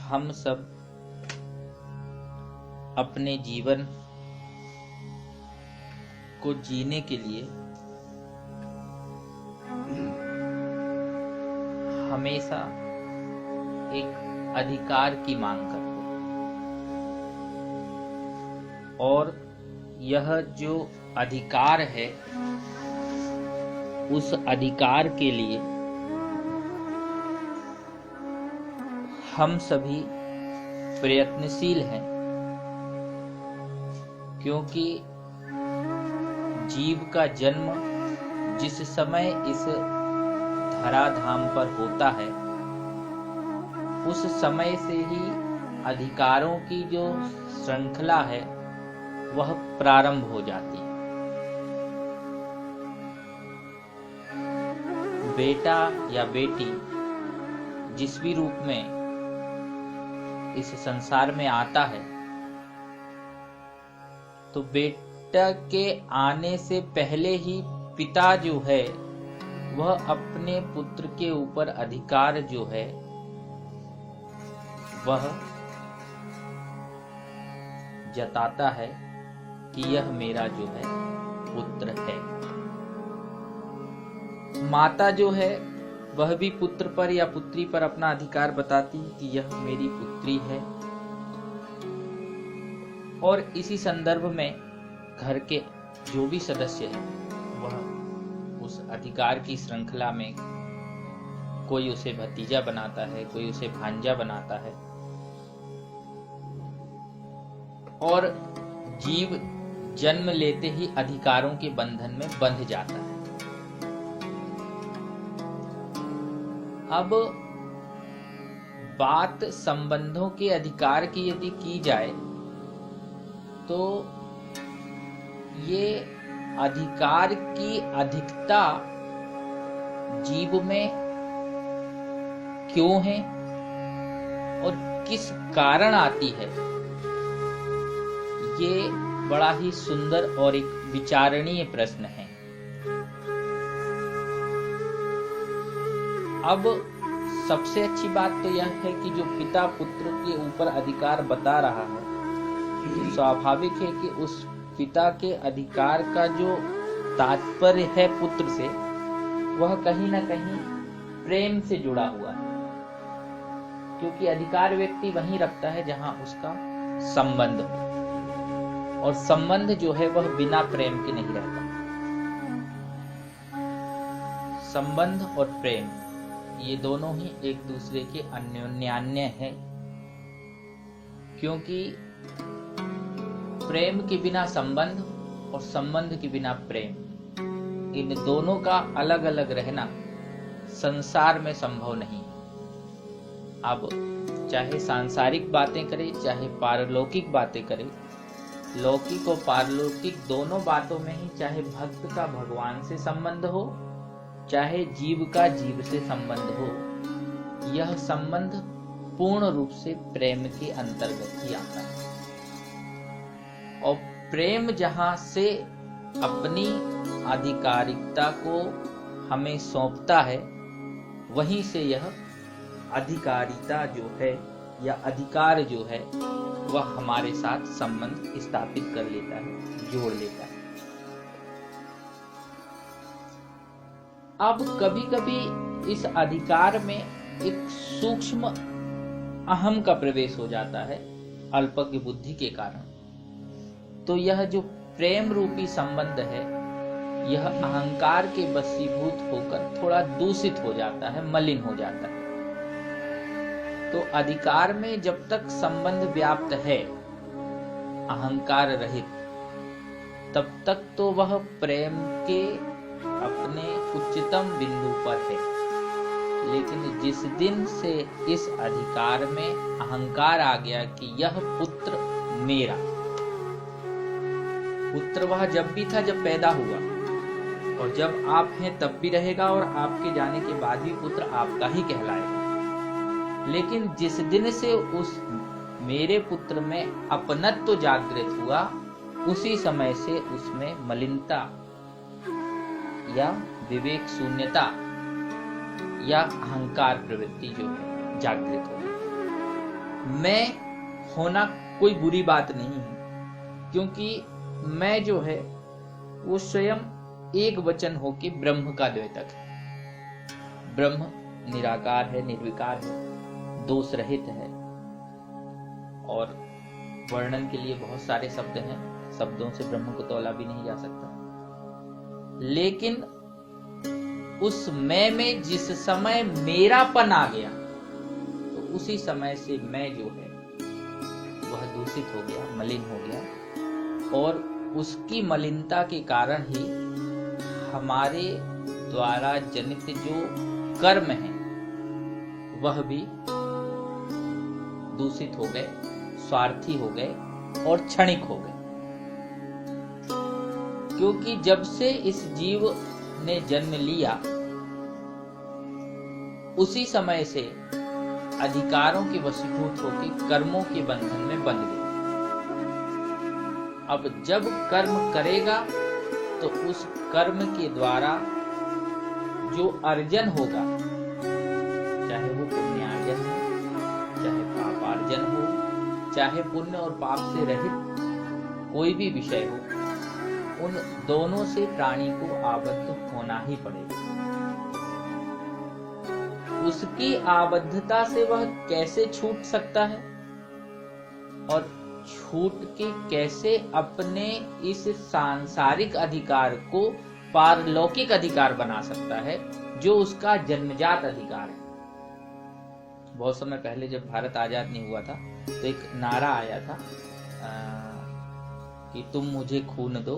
हम सब अपने जीवन को जीने के लिए हमेशा एक अधिकार की मांग करते हैं और यह जो अधिकार है उस अधिकार के लिए हम सभी प्रयत्नशील हैं, क्योंकि जीव का जन्म जिस समय इस धराधाम पर होता है उस समय से ही अधिकारों की जो श्रृंखला है वह प्रारंभ हो जाती है। बेटा या बेटी जिस भी रूप में इस संसार में आता है, तो बेटा के आने से पहले ही पिता जो है वह अपने पुत्र के ऊपर अधिकार जो है वह जताता है कि यह मेरा जो है पुत्र है। माता जो है वह भी पुत्र पर या पुत्री पर अपना अधिकार बताती कि यह मेरी पुत्री है, और इसी संदर्भ में घर के जो भी सदस्य हैं वह उस अधिकार की श्रृंखला में कोई उसे भतीजा बनाता है, कोई उसे भांजा बनाता है, और जीव जन्म लेते ही अधिकारों के बंधन में बंध जाता है। अब बात संबंधों के अधिकार की यदि की जाए तो ये अधिकार की अधिकता जीव में क्यों है और किस कारण आती है, ये बड़ा ही सुंदर और एक विचारणीय प्रश्न है। अब सबसे अच्छी बात तो यह है कि जो पिता पुत्र के ऊपर अधिकार बता रहा है, स्वाभाविक है कि उस पिता के अधिकार का जो तात्पर्य है पुत्र से वह कहीं ना कहीं प्रेम से जुड़ा हुआ है, क्योंकि अधिकार व्यक्ति वहीं रखता है जहां उसका संबंध हो, और संबंध जो है वह बिना प्रेम के नहीं रहता। संबंध और प्रेम ये दोनों ही एक दूसरे के अन्योन्यान्य है, क्योंकि प्रेम के बिना संबंध और संबंध के बिना प्रेम, इन दोनों का अलग अलग रहना संसार में संभव नहीं। अब चाहे सांसारिक बातें करें चाहे पारलौकिक बातें करें, लौकिक और पारलौकिक दोनों बातों में ही चाहे भक्त का भगवान से संबंध हो चाहे जीव का जीव से संबंध हो, यह संबंध पूर्ण रूप से प्रेम के अंतर्गत ही आता है। और प्रेम जहां से अपनी आधिकारिकता को हमें सौंपता है, वहीं से यह अधिकारिता जो है या अधिकार जो है वह हमारे साथ संबंध स्थापित कर लेता है, जोड़ लेता है। अब कभी कभी इस अधिकार में एक सूक्ष्म अहम का प्रवेश हो जाता है अल्पज्ञ बुद्धि के कारण। तो यह जो प्रेम रूपी संबंध है यह अहंकार के वशीभूत होकर थोड़ा दूषित हो जाता है, मलिन हो जाता है। तो अधिकार में जब तक संबंध व्याप्त है अहंकार रहित, तब तक तो वह प्रेम के अपने उच्चतम बिंदु पर है। लेकिन जिस दिन से इस अधिकार में अहंकार आ गया कि यह पुत्र मेरा, पुत्र वह जब भी था जब पैदा हुआ, और जब आप हैं तब भी रहेगा, और आपके जाने के बाद भी पुत्र आपका ही कहलाएगा। लेकिन जिस दिन से उस मेरे पुत्र में अपनत्व जागृत हुआ, उसी समय से उसमें मलिनता या विवेक शून्यता या अहंकार प्रवृत्ति जो है जागृत हो गई। मैं होना कोई बुरी बात नहीं है, क्योंकि मैं जो है वो स्वयं एक वचन होके ब्रह्म का द्योतक है। ब्रह्म निराकार है, निर्विकार है, दोष रहित है, और वर्णन के लिए बहुत सारे शब्द हैं, शब्दों से ब्रह्म को तौला भी नहीं जा सकता। लेकिन उस मैं में जिस समय मेरापन आ गया, तो उसी समय से मैं जो है वह दूषित हो गया, मलिन हो गया, और उसकी मलिनता के कारण ही हमारे द्वारा जनित जो कर्म है वह भी दूषित हो गए, स्वार्थी हो गए और क्षणिक हो गए। क्योंकि जब से इस जीव ने जन्म लिया, उसी समय से अधिकारों के वशीभूत होकर कर्मों के बंधन में बंध गए। अब जब कर्म करेगा तो उस कर्म के द्वारा जो अर्जन होगा, चाहे वो पुण्यार्जन हो, चाहे पापार्जन हो, चाहे पुण्य और पाप से रहित कोई भी विषय हो, उन दोनों से प्राणी को आबद्ध होना ही पड़ेगा। उसकी आबद्धता से वह कैसे छूट सकता है और छूट के कैसे अपने इस सांसारिक अधिकार को पारलौकिक अधिकार बना सकता है, जो उसका जन्मजात अधिकार है। बहुत समय पहले जब भारत आजाद नहीं हुआ था, तो एक नारा आया था कि तुम मुझे खून दो,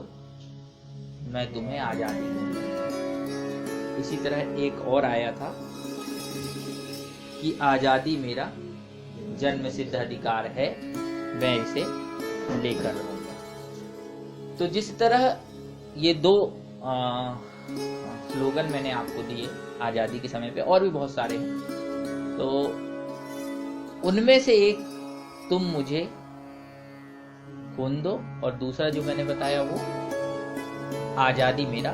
मैं तुम्हें आजादी दूंगा। इसी तरह एक और आया था कि आजादी मेरा जन्म सिद्ध अधिकार है, मैं इसे लेकर रहूंगा। तो जिस तरह ये दो स्लोगन मैंने आपको दिए आजादी के समय पे, और भी बहुत सारे हैं, तो उनमें से एक तुम मुझे खून दो, और दूसरा जो मैंने बताया वो आजादी मेरा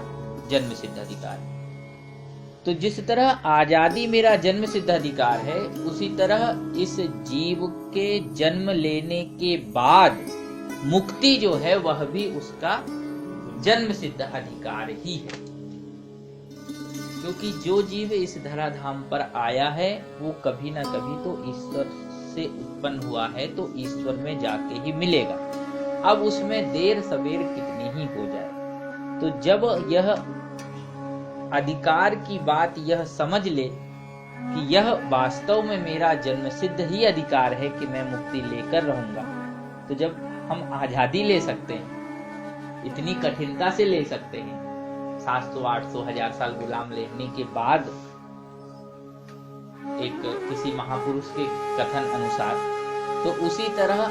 जन्म सिद्ध अधिकार है। तो जिस तरह आजादी मेरा जन्म सिद्ध अधिकार है, उसी तरह इस जीव के जन्म लेने के बाद मुक्ति जो है वह भी उसका जन्म सिद्ध अधिकार ही है। क्योंकि जो जीव इस धराधाम पर आया है वो कभी ना कभी तो ईश्वर से उत्पन्न हुआ है, तो ईश्वर में जाके ही मिलेगा। अब उसमें देर सवेर कितनी ही हो जाए, तो जब यह अधिकार की बात यह समझ ले कि यह वास्तव में मेरा जन्म सिद्ध ही अधिकार है कि मैं मुक्ति लेकर रहूंगा, तो जब हम आजादी ले सकते हैं, इतनी कठिनता से ले सकते हैं, 700, 800, 1000 साल गुलाम लेने के बाद, एक किसी महापुरुष के कथन अनुसार, तो उसी तरह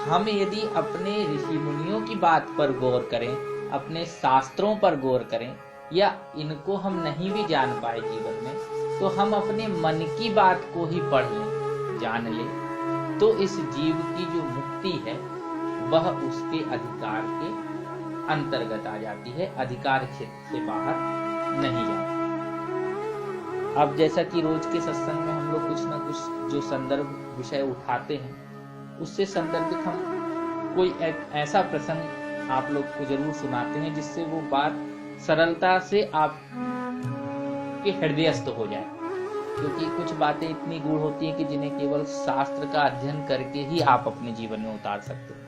हम यदि अपने ऋषि मुनियों की बात पर गौर करें, अपने शास्त्रों पर गौर करें, या इनको हम नहीं भी जान पाए जीवन में, तो हम अपने मन की बात को ही पढ़ लें, जान लें, तो इस जीव की जो मुक्ति है वह उसके अधिकार के अंतर्गत आ जाती है, अधिकार क्षेत्र से बाहर नहीं जाती। अब जैसा कि रोज के सत्संग में हम लोग कुछ ना कुछ जो संदर्भ विषय उठाते हैं, उससे संदर्भित हम कोई एक ऐसा प्रसंग आप लोग को जरूर सुनाते हैं जिससे वो बात सरलता से आप के हृदयस्थ हो जाए। क्योंकि कुछ बातें इतनी गूढ़ होती हैं कि जिन्हें केवल शास्त्र का अध्ययन करके ही आप अपने जीवन में उतार सकते हैं।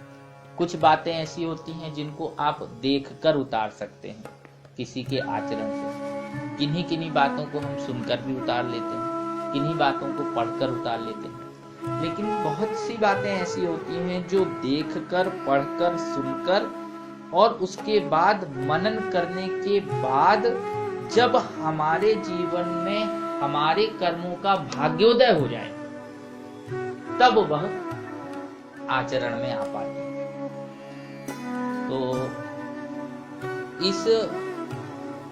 कुछ बातें ऐसी होती हैं जिनको आप देखकर उतार सकते हैं किसी के आचरण से। किन्हीं किन्हीं बातों को हम सुनकर भी उतार लेते हैं, किन्हीं बातों को पढ़कर उतार लेते हैं, लेकिन बहुत सी बातें ऐसी होती हैं जो देखकर, पढ़कर, सुनकर और उसके बाद मनन करने के बाद जब हमारे जीवन में हमारे कर्मों का भाग्योदय हो जाए, तब वह आचरण में आ पाती है। तो इस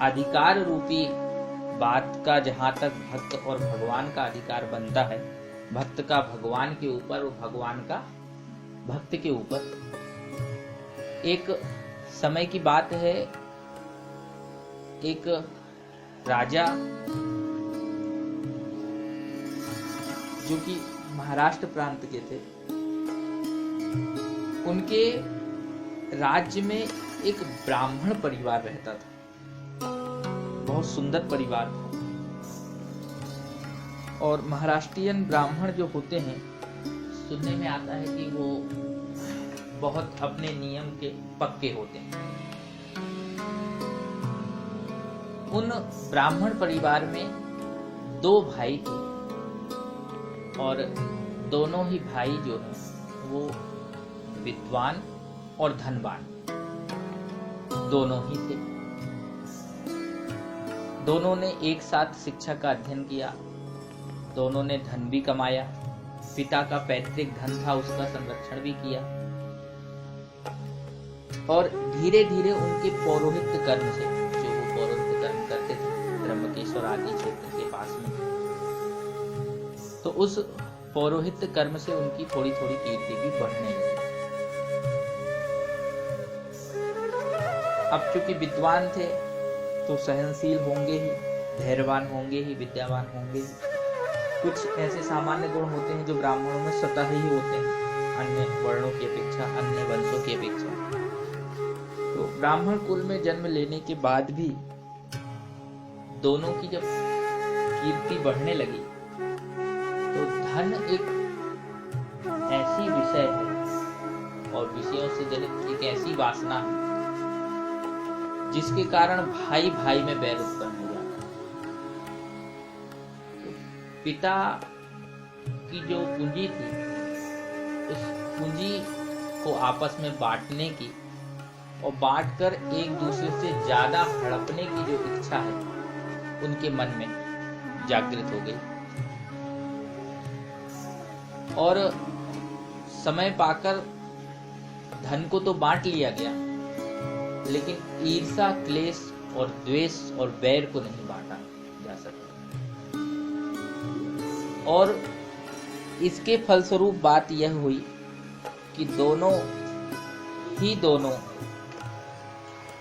अधिकार रूपी बात का जहां तक भक्त और भगवान का अधिकार बनता है, भक्त का भगवान के ऊपर और भगवान का भक्त के ऊपर, एक समय की बात है, एक राजा जो कि महाराष्ट्र प्रांत के थे। उनके राज्य में एक ब्राह्मण परिवार रहता था, बहुत सुंदर परिवार था। और महाराष्ट्रियन ब्राह्मण जो होते हैं, सुनने में आता है कि वो बहुत अपने नियम के पक्के होते हैं। उन ब्राह्मण परिवार में 2 भाई थे और दोनों ही भाई जो हैं वो विद्वान और धनवान दोनों ही थे। दोनों ने एक साथ शिक्षा का अध्ययन किया, दोनों ने धन भी कमाया, पिता का पैतृक धन था उसका संरक्षण भी किया। और धीरे धीरे उनके पौरोहित्य कर्म से, जो वो पौरोहित्य कर्म करते थे ब्रह्मकेश्वर आदि क्षेत्र के पास में, तो उस पौरोहित्य कर्म से उनकी थोड़ी थोड़ी कीर्ति भी बढ़ने लगी। अब चूंकि विद्वान थे तो सहनशील होंगे ही, धैर्यवान होंगे ही, विद्यावान होंगे ही। कुछ ऐसे सामान्य गुण होते हैं जो ब्राह्मणों में स्वतः ही होते हैं, अन्य वर्णों की अपेक्षा, अन्य वंशों की अपेक्षा। तो ब्राह्मण कुल में जन्म लेने के बाद भी दोनों की जब कीर्ति बढ़ने लगी तो धन एक ऐसी विषय है और विषयों से जनित एक ऐसी वासना है जिसके कारण भाई भाई में बैर उत्पन्न हो जाता है। तो पिता की जो पूंजी थी, उस पूंजी को आपस में बांटने की और बांटकर एक दूसरे से ज्यादा हड़पने की जो इच्छा है उनके मन में जागृत हो गई। और समय पाकर धन को तो बांट लिया गया, लेकिन ईर्षा, क्लेश और द्वेष और बैर को नहीं बांटा जा सकता। और इसके फलस्वरूप बात यह हुई कि दोनों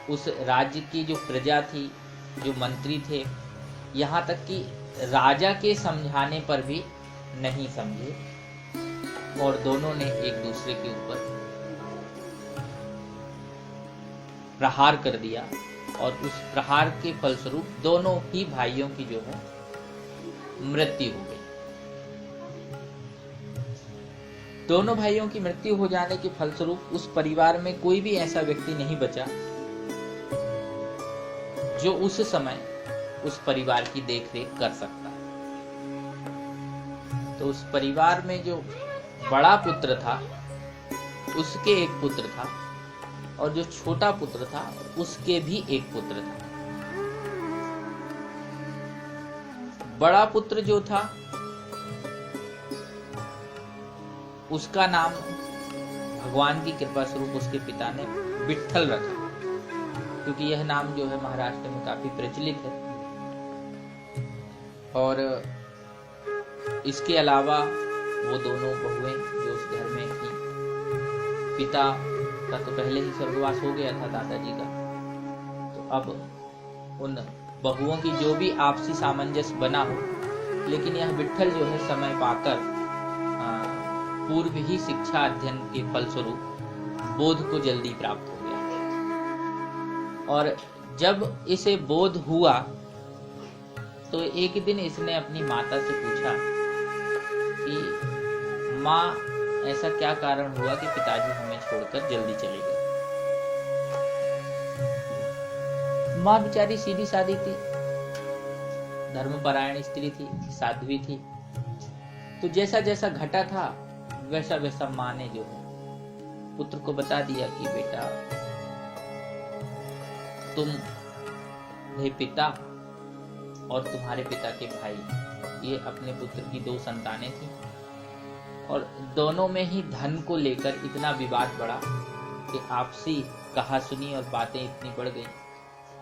उस राज्य की जो प्रजा थी, जो मंत्री थे, यहाँ तक कि राजा के समझाने पर भी नहीं समझे और दोनों ने एक दूसरे के ऊपर प्रहार कर दिया। और उस प्रहार के फलस्वरूप दोनों ही भाइयों की जो है मृत्यु हो गई। दोनों भाइयों की मृत्यु हो जाने के फलस्वरूप उस परिवार में कोई भी ऐसा व्यक्ति नहीं बचा जो उस समय उस परिवार की देखरेख कर सकता। तो उस परिवार में जो बड़ा पुत्र था उसके एक पुत्र था और जो छोटा पुत्र था उसके भी एक पुत्र था। बड़ा पुत्र जो था उसका नाम भगवान की कृपा स्वरूप उसके पिता ने विट्ठल रखा, क्योंकि यह नाम जो है महाराष्ट्र में काफी प्रचलित है। और इसके अलावा वो दोनों बहुएं जो उस घर में थी, पिता का तो पहले ही स्वर्गवास हो गया था दादाजी का, तो अब उन बहुओं की जो भी आपसी सामंजस्य बना हो, लेकिन यह विट्ठल जो है समय पाकर पूर्व ही शिक्षा अध्ययन के फलस्वरूप बोध को जल्दी प्राप्त हो गया। और जब इसे बोध हुआ तो एक दिन इसने अपनी माता से पूछा कि माँ, ऐसा क्या कारण हुआ कि पिताजी हमें छोड़कर जल्दी चले गए। माँ बेचारी सीधी सादी थी, धर्मपरायण स्त्री थी, साध्वी थी। तो जैसा जैसा घटा था वैसा वैसा माँ ने जो है पुत्र को बता दिया कि बेटा, तुम्हारे पिता और तुम्हारे पिता के भाई, ये अपने पुत्र की 2 संतानें थी और दोनों में ही धन को लेकर इतना विवाद बढ़ा कि आपसी कहासुनी और बातें इतनी बढ़ गई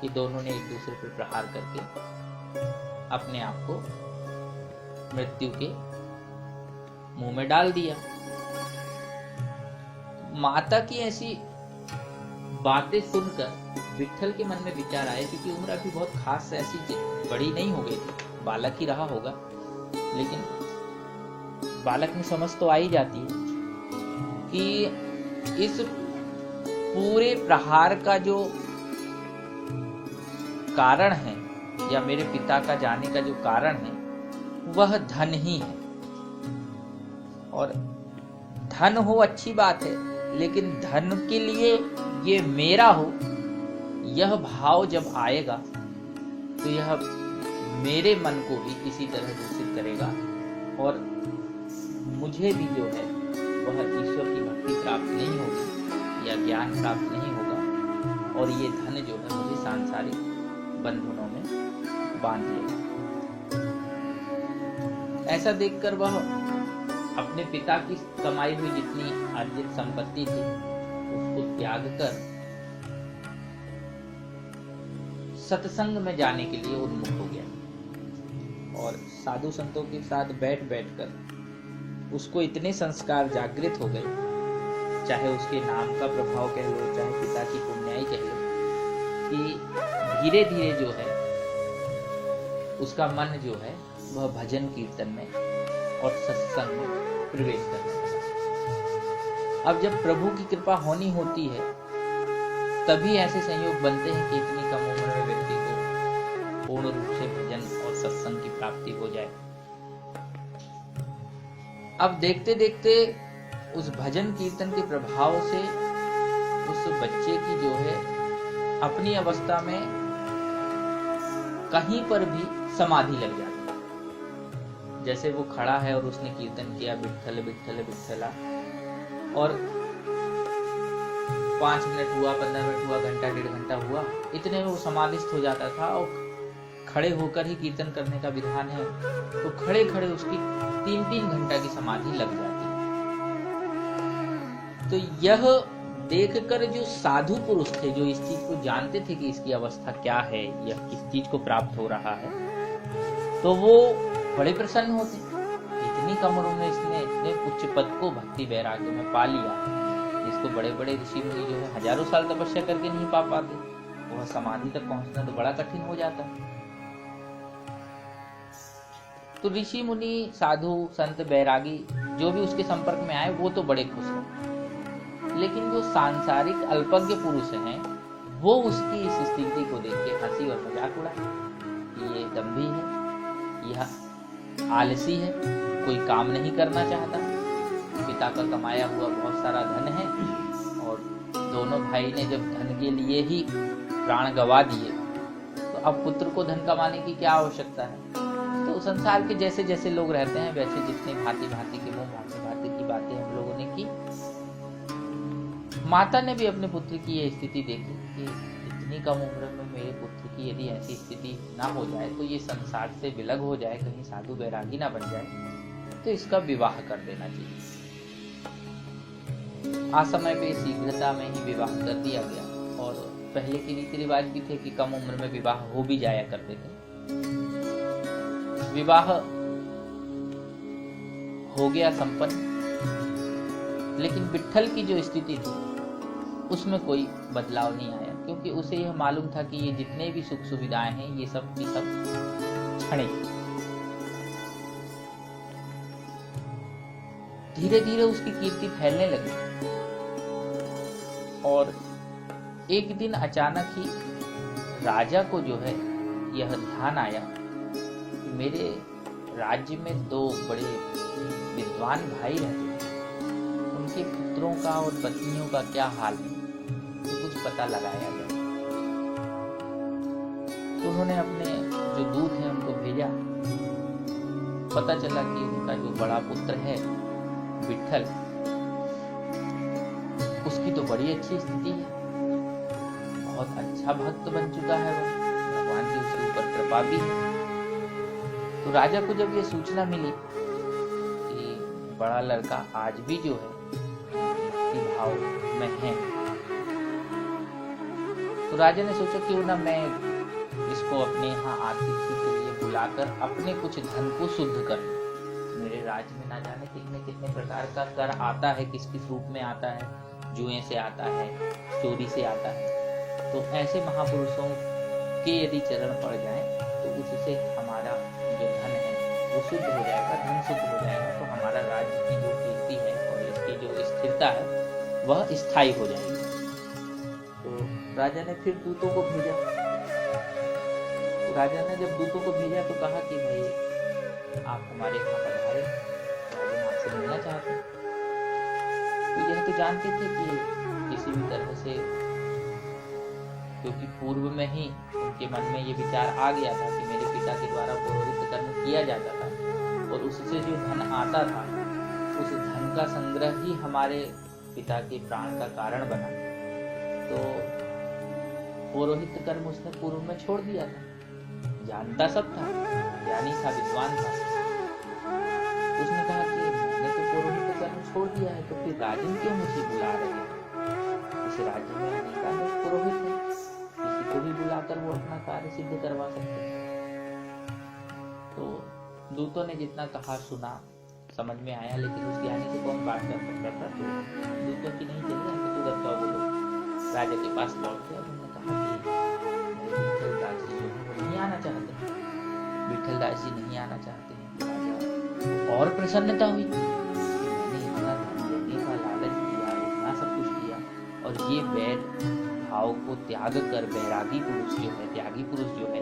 कि दोनों ने एक दूसरे पर प्रहार करके अपने आप को मृत्यु के मुंह में डाल दिया। माता की ऐसी बातें सुनकर विट्ठल के मन में विचार आया, क्योंकि उम्र अभी बहुत खास ऐसी बड़ी नहीं हो गई थी, बालक ही रहा होगा, लेकिन बालक में समझ तो आ ही जाती है कि इस पूरे प्रहार का जो कारण है या मेरे पिता का जाने का जो कारण है वह धन ही है। और धन हो अच्छी बात है, लेकिन धन के लिए ये मेरा हो, यह भाव जब आएगा तो यह मेरे मन को भी इसी तरह दूषित करेगा और मुझे भी जो है वह ईश्वर की भक्ति प्राप्त नहीं होगी या ज्ञान प्राप्त नहीं होगा और ये धन जो है मुझे सांसारिक बंधनों में बांध लेगा। ऐसा देखकर वह अपने पिता की कमाई हुई जितनी अर्जित संपत्ति थी उसको त्याग कर सत्संग में जाने के लिए उन्मुख हो गया और साधु संतों के साथ बैठ बैठकर उसको इतने संस्कार जागृत हो गए, चाहे उसके नाम का प्रभाव कह लो, चाहे पिता की पुण्याई कह लो, कि धीरे धीरे जो है उसका मन जो है वह भजन कीर्तन में और सत्संग में प्रवेश करने लगा। अब जब प्रभु की कृपा होनी होती है तभी ऐसे संयोग बनते हैं कि इतनी कम उम्र में व्यक्ति को पूर्ण रूप से भजन और सत्संग की प्राप्ति हो जाए। अब देखते देखते उस भजन कीर्तन के प्रभाव से उस बच्चे की जो है अपनी अवस्था में कहीं पर भी समाधि लग जाती है। जैसे वो खड़ा है और उसने कीर्तन किया विठ्ठल विठ्ठल विठ्ठला और 5 मिनट हुआ, 15 मिनट हुआ, घंटा, 1.5 घंटा हुआ, इतने में वो समाधिस्थ हो जाता था। और खड़े होकर ही कीर्तन करने का विधान है तो खड़े खड़े उसकी 3-3 घंटा की समाधि लग जाती है। तो यह देखकर जो साधु पुरुष थे, जो इस चीज को जानते थे कि इसकी अवस्था क्या है, यह किस चीज को प्राप्त हो रहा है, तो वो बड़े प्रसन्न होते। इतनी कम उम्र में इसने इतने उच्च पद को भक्ति वैराग्य में पा लिया, जिसको बड़े बड़े ऋषि मुनि जो है हजारों साल तपस्या करके नहीं पा पाते, वह समाधि तक पहुंचना तो बड़ा कठिन हो जाता है। तो ऋषि मुनि साधु संत बैरागी जो भी उसके संपर्क में आए वो तो बड़े खुश हैं, लेकिन जो सांसारिक अल्पज्ञ पुरुष हैं वो उसकी इस स्थिति को देख के हंसी और मजाक उड़ाए। ये दंभी है, यह आलसी है, कोई काम नहीं करना चाहता, पिता का कमाया हुआ बहुत सारा धन है और दोनों भाई ने जब धन के लिए ही प्राण गंवा दिए तो अब पुत्र को धन कमाने की क्या आवश्यकता है। तो संसार के जैसे जैसे लोग रहते हैं वैसे जितने भांति भांति के मुंह भांति भांति की बातें हम लोगों ने की। माता ने भी अपने पुत्र की ये स्थिति देखी कि इतनी कम उम्र में मेरे पुत्र की यदि ऐसी स्थिति ना हो जाए तो ये संसार से विलग हो जाए, कहीं साधु बैरागी ना बन जाए, तो इसका विवाह कर देना चाहिए। असमय पे शीघ्रता में ही विवाह कर दिया गया और पहले के रीति रिवाज भी थे कि कम उम्र में विवाह हो भी जाया करते थे। विवाह हो गया संपन्न, लेकिन विट्ठल की जो स्थिति थी उसमें कोई बदलाव नहीं आया, क्योंकि उसे यह मालूम था कि ये जितने भी सुख सुविधाएं हैं ये सब की सब क्षणिक। धीरे धीरे उसकी कीर्ति फैलने लगी और एक दिन अचानक ही राजा को जो है यह ध्यान आया कि मेरे राज्य में 2 बड़े विद्वान भाई रहते हैं, उनके पुत्रों का और पत्नियों का क्या हाल है, तो कुछ पता लगाया गया। तो उन्होंने अपने जो दूत हैं उनको भेजा। पता चला कि उनका जो बड़ा पुत्र है विट्ठल, उसकी तो बड़ी अच्छी स्थिति है, बहुत अच्छा भक्त बन चुका है, वह भगवान की उसके ऊपर कृपा भी है। तो राजा को जब ये सूचना मिली कि बड़ा लड़का आज भी जो है भक्ति भाव में है, तो राजा ने सोचा क्यों ना मैं इसको अपने यहाँ आतिथ्य के लिए बुलाकर अपने कुछ धन को शुद्ध कर। मेरे राज्य में ना जाने कितने प्रकार का कर आता है, किस किस रूप में आता है, जुए से आता है, चोरी से आता है। तो ऐसे महापुरुषों के यदि चरण पड़ जाएं तो उससे हमारा जो धन है वो शुद्ध हो जाएगा, धन शुद्ध हो जाएगा, तो हमारा राज्य की जो कीर्ति है और इसकी जो स्थिरता है वह स्थायी हो जाएगी। तो राजा ने फिर दूतों को भेजा। तो राजा ने जब दूतों को भेजा तो कहा कि भाई आप हमारे यहाँ पधारे, राजा आपसे मिलना चाहते हैं। तो यह तो जानते थे कि किसी भी तरह से, क्योंकि पूर्व में ही उनके मन में ये विचार आ गया था कि मेरे पिता के द्वारा पुरोहित कर्म किया जाता था और उससे जो धन आता था उस धन का संग्रह ही हमारे पिता के प्राण का कारण बना। तो पुरोहित कर्म उसने पूर्व में छोड़ दिया था, जानता सब था, ज्ञानी था, विद्वान था। उसने कहा कि मैंने तो पुरोहित कर्म छोड़ दिया है, तो फिर राजन क्यों मुझे बुला रहे हैं? इस राज्य में आने का पुरोहित है, किसी को भी बुलाकर वो अपना कार्य सिद्ध करवा सकते हैं। तो दूतों ने जितना कहा सुना, समझ में आया, लेकिन उस ज्ञानी से कौन बात कर सकता था। तो दूतों की नहीं चली, तो दत्ता वो लोग राजा के पास लौट गए। उन्होंने कहा कि विठल दास जी जो है वो नहीं आना चाहते, विठल दास जी नहीं आना चाहते हैं। और प्रसन्नता हुई, मैंने इतना धन लेने का लालच किया, इतना सब कुछ किया, और ये बैर भाव को त्याग कर बैरागी पुरुष जो है, त्यागी पुरुष जो है,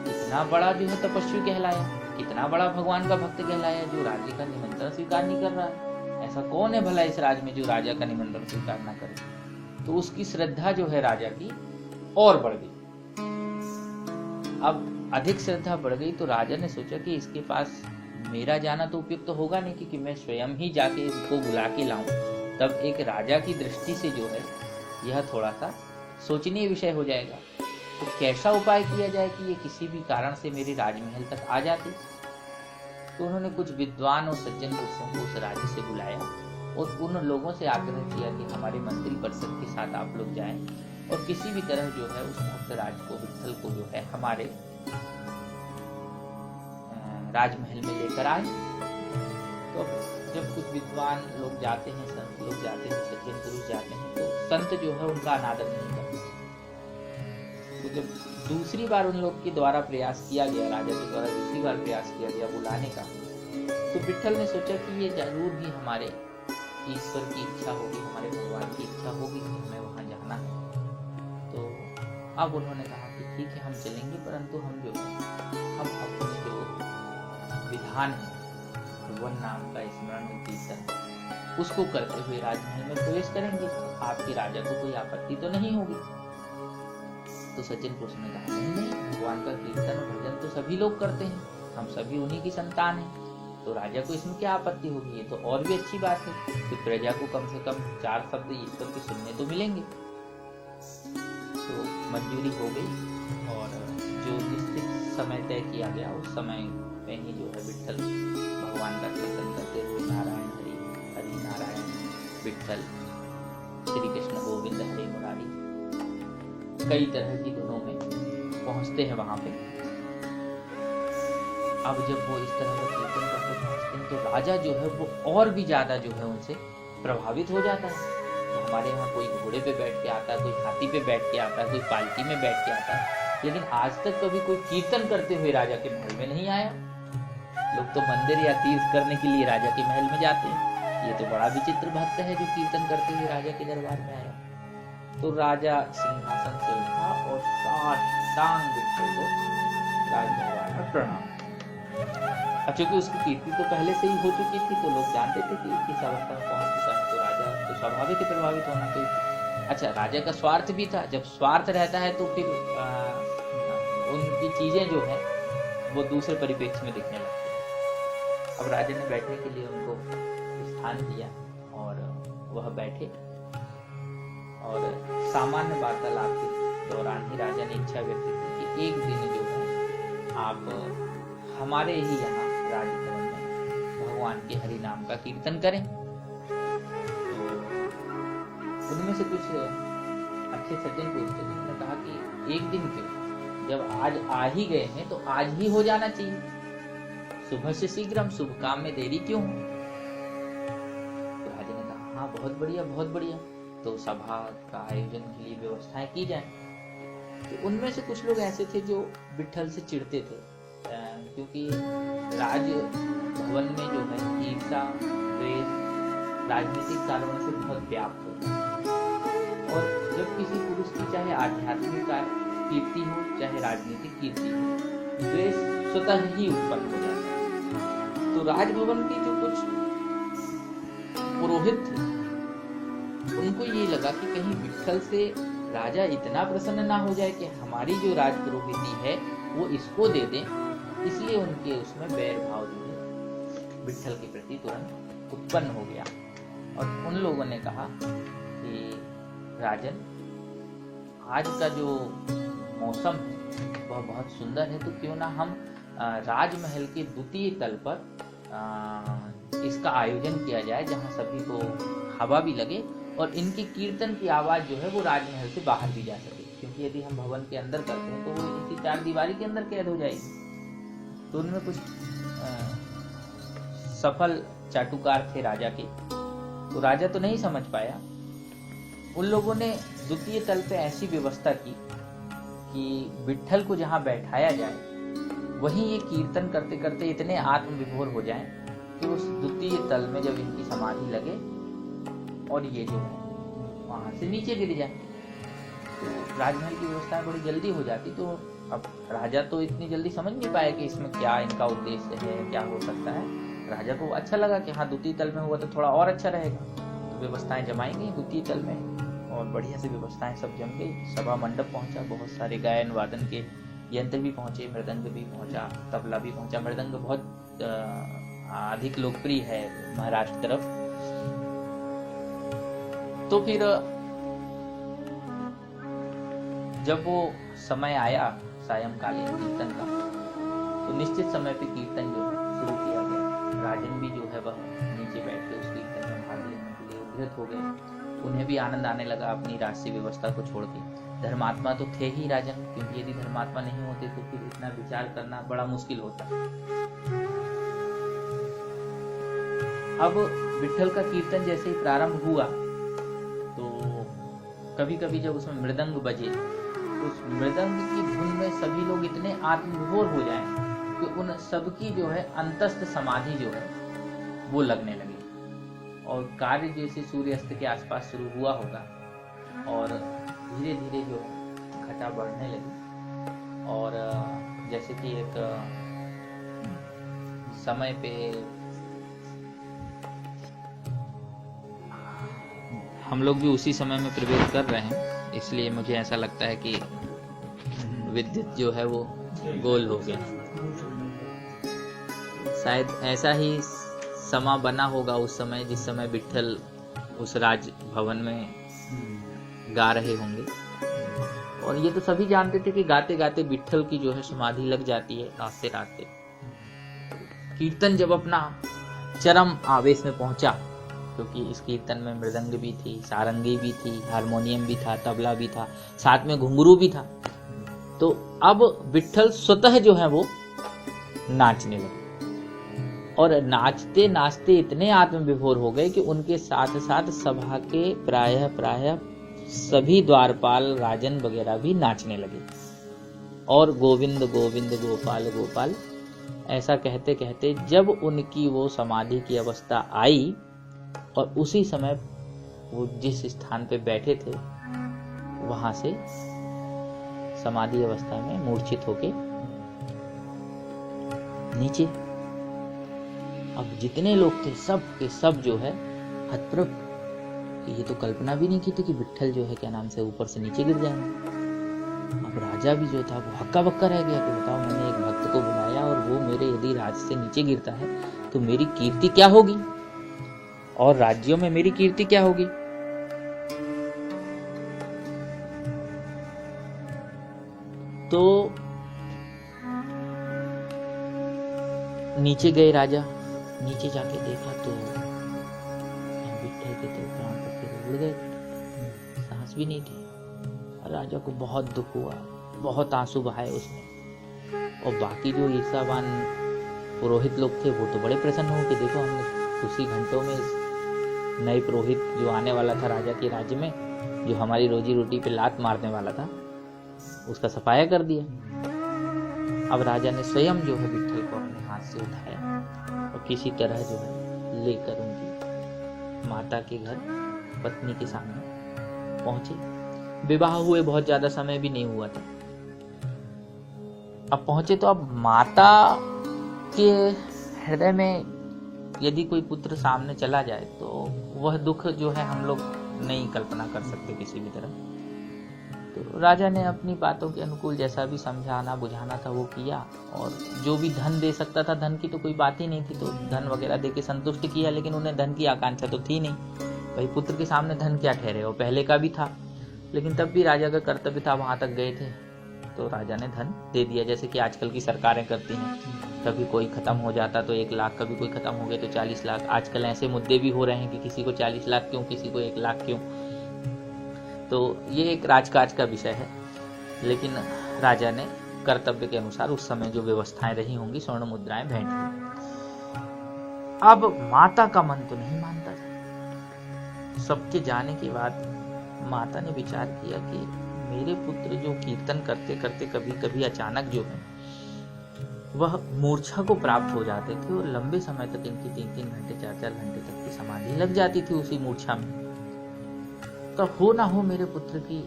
कितना बड़ा जो है तपस्वी कहलाया, कितना बड़ा भगवान का भक्त कहलाया, जो राज्य का निमंत्रण स्वीकार नहीं कर रहा है। ऐसा कौन है भला इस राज्य में जो राजा का निमंत्रण स्वीकार ना करे? तो उसकी श्रद्धा जो है राजा की और बढ़ गई। अब अधिक श्रद्धा बढ़ गई तो राजा ने सोचा कि इसके पास मेरा जाना तो उपयुक्त तो होगा नहीं, क्योंकि मैं स्वयं ही जाके इसको बुला के लाऊं। तब एक राजा की दृष्टि से जो है यह थोड़ा सा सोचनीय विषय हो जाएगा। तो कैसा उपाय किया जाए कि ये किसी भी कारण से मेरे राजमहल तक आ जाते? तो उन्होंने कुछ विद्वान और सज्जन पुरुषों को उस राज्य से बुलाया और उन लोगों से आग्रह किया कि हमारे मंत्री परिषद के साथ आप लोग जाएं और किसी भी तरह जो है उस भक्त राज को, विठल को जो है हमारे राजमहल में लेकर आए। तो जब कुछ विद्वान लोग जाते हैं, संत लोग जाते हैं, सज्जन पुरुष जाते हैं, तो संत जो है उनका अनादर नहीं करते। तो जब दूसरी बार उन लोग के द्वारा प्रयास किया गया, राजा के द्वारा दूसरी बार प्रयास किया गया बुलाने का, तो विठल ने सोचा कि ये जरूर ही हमारे ईश्वर की इच्छा होगी, हमारे भगवान की इच्छा होगी कि हमें वहां जाना है। तो अब उन्होंने कहा कि ठीक है हम चलेंगे, परंतु हम जो हम अपने जो विधान है भगवान नाम का स्मरण कीर्तन उसको करते हुए राजमहल में प्रवेश करेंगे, आपके राजा को कोई आपत्ति तो नहीं होगी। तो सज्जन पुरुष ने कहा नहीं, भगवान का कीर्तन और भजन तो सभी लोग करते हैं, हम सभी उन्हीं की संतान हैं, तो राजा को इसमें क्या आपत्ति होगी? ये तो और भी अच्छी बात है कि प्रजा को कम से कम 4 शब्द ईश्वर के सुनने तो मिलेंगे। तो मंजूरी हो गई और जो निश्चित समय तय किया गया उस समय में ही जो है विठल भगवान का कीर्तन करते हुए नारायण हरि, हरि नारायण विठल, श्री कृष्ण गोविंद हरे मुरारी, कई तरह की धुनों में पहुंचते हैं वहां पे। अब जब वो इस तरह का कीर्तन करके पहुंचते हैं तो राजा जो है वो और भी ज्यादा जो है उनसे प्रभावित हो जाता है। तो हमारे यहाँ कोई घोड़े पे बैठ के आता है, कोई हाथी पे बैठ के आता है, कोई पालकी में बैठ के आता है, लेकिन आज तक कभी कोई कीर्तन करते हुए राजा के महल में नहीं आया। लोग तो मंदिर या तीर्थ करने के लिए राजा के महल में जाते हैं, ये तो बड़ा विचित्र भक्त है जो कीर्तन करते हुए राजा के दरबार में आया। तो राजा सिंहासन से उठा और साष्टांग विठल को राजदरबार में प्रणाम। अब चूंकि उसकी कीर्ति तो पहले से ही हो चुकी थी, तो लोग जानते थे कि किस अवस्था में पहुंच चुका है, तो राजा तो स्वाभाविक ही प्रभावित होना चाहिए। अच्छा, राजा का स्वार्थ भी था, जब स्वार्थ रहता है तो फिर उनकी चीजें जो है वो दूसरे परिप्रेक्ष्य में दिखने लगती है। अब राजा ने बैठने के लिए उनको स्थान दिया और वह बैठे और सामान्य वार्तालाप के दौरान ही राजा ने इच्छा व्यक्त की कि एक दिन जो है आप हमारे ही यहाँ राजभवन में भगवान के हरि नाम का कीर्तन करें। तो उनमें से कुछ अच्छे सज्जन पुरुष थे जिन्होंने कहा कि एक दिन क्यों, जब आज आ ही गए हैं तो आज ही हो जाना चाहिए, सुबह से शीघ्र, शुभ काम में देरी क्यों? तो राजा ने कहा हाँ बहुत बढ़िया बहुत बढ़िया, तो सभा का आयोजन के लिए व्यवस्थाएं की जाए। तो उनमें से कुछ लोग ऐसे थे जो विठल से चिढ़ते थे, क्योंकि भवन में जो है ईर्षा, द्वेष राजनीतिक कारणों से बहुत व्याप्त होता है। और जब किसी पुरुष की चाहे आध्यात्मिक कीर्ति हो चाहे राजनीतिक कीर्ति हो, द्वेष स्वतः ही उत्पन्न हो जाता है। तो राजभवन के जो कुछ पुरोहित थे, उनको ये लगा कि कहीं विट्ठल से राजा इतना प्रसन्न ना हो जाए कि हमारी जो राजपुरोहिती है वो इसको दे दें, इसलिए उनके उसमें बैर भाव जो है विट्ठल के प्रति तुरंत उत्पन्न हो गया। और उन लोगों ने कहा कि राजन, आज का जो मौसम है वह बहुत सुंदर है, तो क्यों ना हम राजमहल के द्वितीय तल पर इसका आयोजन किया जाए, जहां सभी को हवा भी लगे और इनकी कीर्तन की आवाज जो है वो राजमहल से बाहर भी जा सके, क्योंकि यदि हम भवन के अंदर करते हैं तो वो इसी चार दीवारी के अंदर कैद हो जाएगी। तो उनमें कुछ सफल चाटुकार थे राजा के, तो राजा तो नहीं समझ पाया। उन लोगों ने द्वितीय तल पे ऐसी व्यवस्था की कि विट्ठल को जहां बैठाया जाए वहीं ये कीर्तन करते करते इतने आत्मविभोर हो जाएं कि उस द्वितीय तल में जब इनकी समाधि लगे और ये जो है वहां से नीचे गिर जाए, तो राजमहल की व्यवस्था बड़ी जल्दी हो जाती। तो अब राजा तो इतनी जल्दी समझ नहीं पाया कि इसमें क्या इनका उद्देश्य है, क्या हो सकता है। राजा को अच्छा लगा कि हाँ द्वितीय तल में हुआ तो थोड़ा और अच्छा रहेगा, तो व्यवस्थाएं जमाएंगे द्वितीय तल में, और बढ़िया से व्यवस्थाएं सब जम गई। सभा मंडप पहुंचा, बहुत सारे गायन वादन के यंत्र भी पहुंचे, मृदंग भी पहुंचा, तबला भी पहुंचा। मृदंग बहुत अधिक लोकप्रिय है महाराष्ट्र तरफ। तो फिर जब वो समय आया सायंकालीन कीर्तन का, तो निश्चित समय पे कीर्तन जो है शुरू किया गया। राजन भी जो है वह नीचे बैठ के उस कीर्तन में भाग लेने के लिए उद्धत हो गए। उन्हें भी आनंद आने लगा अपनी राष्ट्रीय व्यवस्था को छोड़ के। धर्मात्मा तो थे ही राजन, क्योंकि यदि धर्मात्मा नहीं होते तो फिर इतना विचार करना बड़ा मुश्किल होता। अब विट्ठल का कीर्तन जैसे ही प्रारंभ हुआ, तो कभी कभी जब उसमें मृदंग बजे, उस मृदंग की धुन में सभी लोग इतने आत्मविभोर हो जाएं कि उन सबकी जो है अंतस्थ समाधि जो है वो लगने लगे। और कार्य जैसे सूर्यास्त के आसपास शुरू हुआ होगा, और धीरे धीरे जो घटा बढ़ने लगी। और जैसे कि एक समय पे हम लोग भी उसी समय में प्रवेश कर रहे हैं, इसलिए मुझे ऐसा लगता है कि विद्युत जो है वो गोल हो गया। शायद ऐसा ही समा बना होगा उस समय, जिस समय विट्ठल उस राज भवन में गा रहे होंगे। और ये तो सभी जानते थे कि गाते गाते विट्ठल की जो है समाधि लग जाती है रास्ते रास्ते। कीर्तन जब अपना चरम आवेश में पहुंचा, क्योंकि इस कीर्तन में मृदंग भी थी, सारंगी भी थी, हारमोनियम भी था, तबला भी था, साथ में घुंघरू भी था, तो अब विट्ठल स्वतः जो है वो नाचने लगे। और नाचते नाचते इतने आत्मविभोर हो गए कि उनके साथ साथ सभा के प्रायः सभी द्वारपाल, राजन वगैरह भी नाचने लगे। और गोविंद गोविंद गोपाल गोपाल ऐसा कहते कहते जब उनकी वो समाधि की अवस्था आई, और उसी समय वो जिस स्थान पे बैठे थे वहां से समाधि अवस्था में मूर्छित होके नीचे। अब जितने लोग थे सब के सब जो है हतप्रभ, ये तो कल्पना भी नहीं की थी कि विट्ठल जो है क्या नाम से ऊपर से नीचे गिर जाएंगे। अब राजा भी जो था वो हक्का बक्का रह गया कि बताओ, मैंने एक भक्त को बुलाया और वो मेरे यदि राज से नीचे गिरता है तो मेरी कीर्ति क्या होगी, और राज्यों में मेरी कीर्ति क्या होगी। तो नीचे गए राजा, नीचे जाके देखा तो विट्ठल के तो प्राण पत्ते उड़ गए, सांस भी नहीं थी। राजा को बहुत दुख हुआ, बहुत आंसू बहाए उसने। और बाकी जो ईर्षावान पुरोहित लोग थे वो तो बड़े प्रसन्न हो कि देखो हमने कुछ ही घंटों में नए पुरोहित जो आने वाला था राजा के राज्य में, जो हमारी रोजी रोटी पे लात मारने वाला था, उसका सफाया कर दिया। अब राजा ने स्वयं जो है विट्ठल को अपने हाथ हाथ से उठाया और किसी तरह जो है लेकर उनकी माता के घर पत्नी के सामने पहुंचे। विवाह हुए बहुत ज्यादा समय भी नहीं हुआ था। अब पहुंचे तो अब माता के हृदय में यदि कोई पुत्र सामने चला जाए तो वह दुख जो है हम लोग नहीं कल्पना कर सकते किसी भी तरह। तो राजा ने अपनी बातों के अनुकूल जैसा भी समझाना बुझाना था वो किया, और जो भी धन दे सकता था, धन की तो कोई बात ही नहीं थी, तो धन वगैरह दे के संतुष्ट किया। लेकिन उन्हें धन की आकांक्षा तो थी नहीं, भाई पुत्र के सामने धन क्या ठहरे, वो पहले का भी था। लेकिन तब भी राजा का कर्तव्य था, वहां तक गए थे तो राजा ने धन दे दिया। जैसे कि आजकल की सरकारें करती हैं, कभी कोई खत्म हो जाता तो 1 लाख, कभी कोई खत्म हो गया तो 40 लाख। आजकल ऐसे मुद्दे भी हो रहे हैं कि किसी को 40 लाख क्यों, किसी को 1 लाख क्यों। तो ये एक राजकाज का विषय है। लेकिन राजा ने कर्तव्य के अनुसार उस समय जो व्यवस्थाएं रही होंगी, स्वर्ण मुद्राएं भेंट की। अब माता का मन तो नहीं मानता था। सबके जाने के बाद माता ने विचार किया कि मेरे पुत्र जो कीर्तन करते करते कभी कभी अचानक जो है वह मूर्छा को प्राप्त हो जाते थे, और लंबे समय तक इनकी 3-3 घंटे 4-4 घंटे तक की समाधि लग जाती थी उसी मूर्छा में। तो हो ना हो मेरे पुत्र की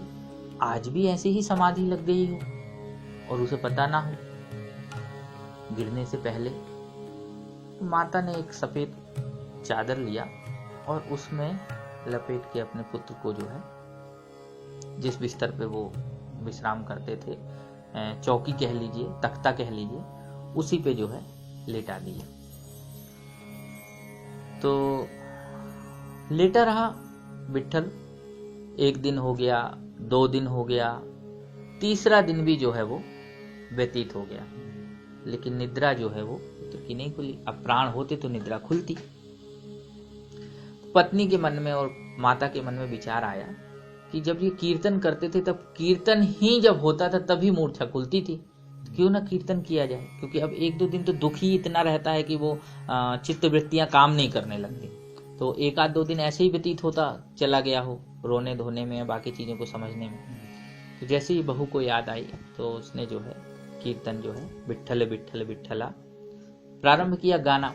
आज भी ऐसी ही समाधि लग गई हो और उसे पता ना हो। गिरने से पहले माता ने एक सफेद चादर लिया और उसमें लपेट के अपने पुत्र को जो है, जिस बिस्तर पे वो विश्राम करते थे, चौकी कह लीजिए, तख्ता कह लीजिए, उसी पे जो है लेटा दिया। तो लेटा रहा विट्ठल। 1 दिन हो गया, 2 दिन हो गया, तीसरा दिन भी जो है वो व्यतीत हो गया, लेकिन निद्रा जो है वो पुत्र की नहीं खुली। अब प्राण होते तो निद्रा खुलती। पत्नी के मन में और माता के मन में विचार आया कि जब ये कीर्तन करते थे तब कीर्तन ही जब होता था तभी मूर्छा खुलती थी, क्यों ना कीर्तन किया जाए। क्योंकि अब 1-2 दिन तो दुख ही इतना रहता है कि वो चित्तवृत्तियां काम नहीं करने लगती। तो 1-2 दिन ऐसे ही व्यतीत होता चला गया हो, रोने धोने में, बाकी चीजों को समझने में। तो जैसे ही बहू को याद आई तो उसने जो है कीर्तन जो है विट्ठल विट्ठल विट्ठला प्रारंभ किया गाना।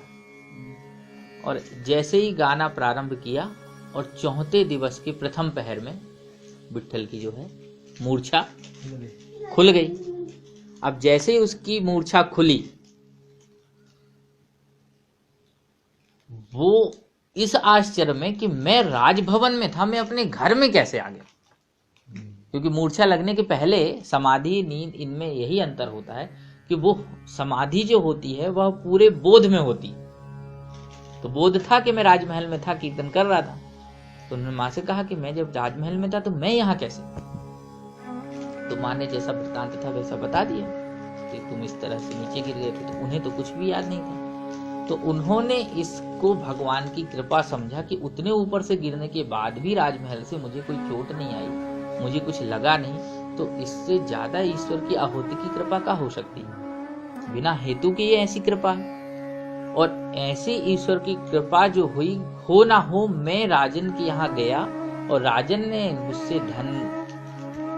और जैसे ही गाना प्रारंभ किया और 4थे दिवस के प्रथम पहर में विट्ठल की जो है मूर्छा खुल गई। अब जैसे ही उसकी मूर्छा खुली, वो इस आश्चर्य में कि मैं राजभवन में था, मैं अपने घर में कैसे आ गया। क्योंकि मूर्छा लगने के पहले समाधि नींद इनमें यही अंतर होता है कि वो समाधि जो होती है वह पूरे बोध में होती। तो बोध था कि मैं राजमहल में था, कीर्तन कर रहा था। तो उन्होंने माँ से कहा कि मैं जब राजमहल में था तो मैं यहाँ कैसे। तो माँ ने जैसा वृत्तांत था वैसा बता दिया कि तुम इस तरह से नीचे गिर गए थे। तो उन्हें तो कुछ भी याद नहीं था। तो उन्होंने इसको भगवान की कृपा समझा कि उतने ऊपर से गिरने के बाद भी राजमहल से मुझे कोई चोट नहीं आई, मुझे कुछ लगा नहीं, तो इससे ज्यादा ईश्वर की आहुति की कृपा का हो सकती है। बिना हेतु की ये ऐसी कृपा है। और ऐसी ईश्वर की कृपा जो हुई, हो ना हो मैं राजन के यहाँ गया और राजन ने मुझसे धन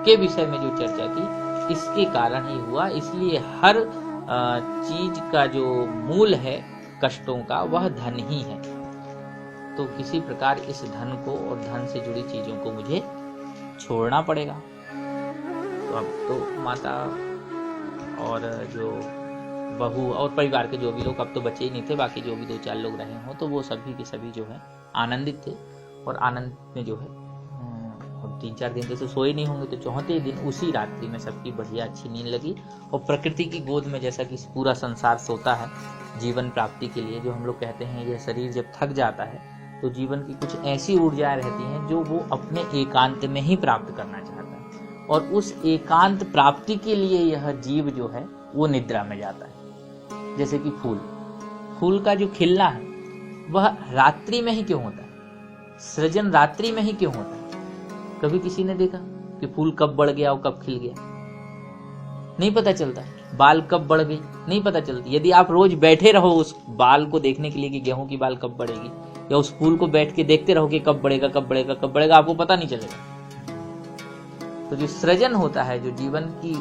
के विषय में जो चर्चा की, इसके कारण ही हुआ। इसलिए हर चीज का जो मूल है कष्टों का, वह धन ही है। तो किसी प्रकार इस धन को और धन से जुड़ी चीजों को मुझे छोड़ना पड़ेगा। तो अब तो माता और जो बहू और परिवार के जो भी लोग, अब तो बचे ही नहीं थे, बाकी जो भी 2-4 लोग रहे हों, तो वो सभी के सभी जो है आनंदित थे। और आनंद में जो है 3-4 दिन तो सोए नहीं होंगे। तो 4थे दिन उसी रात्रि में सबकी बढ़िया अच्छी नींद लगी। और प्रकृति की गोद में जैसा कि पूरा संसार सोता है जीवन प्राप्ति के लिए, जो हम लोग कहते हैं यह शरीर जब थक जाता है तो जीवन की कुछ ऐसी ऊर्जाएं रहती हैं जो वो अपने एकांत में ही प्राप्त करना चाहता है। और उस एकांत प्राप्ति के लिए यह जीव जो है वो निद्रा में जाता है। जैसे कि फूल का जो खिलना है वह रात्रि में ही क्यों होता है, सृजन रात्रि में ही क्यों होता है। कभी किसी ने देखा कि फूल कब बढ़ गया और कब खिल गया, नहीं पता चलता। बाल कब बढ़ गई नहीं पता चलती। यदि आप रोज बैठे रहो उस बाल को देखने के लिए कि गेहूं की बाल कब बढ़ेगी, या उस फूल को बैठ के देखते रहो कि कब बढ़ेगा कब बढ़ेगा कब बढ़ेगा, आपको पता नहीं चलेगा। तो जो सृजन होता है, जो जीवन की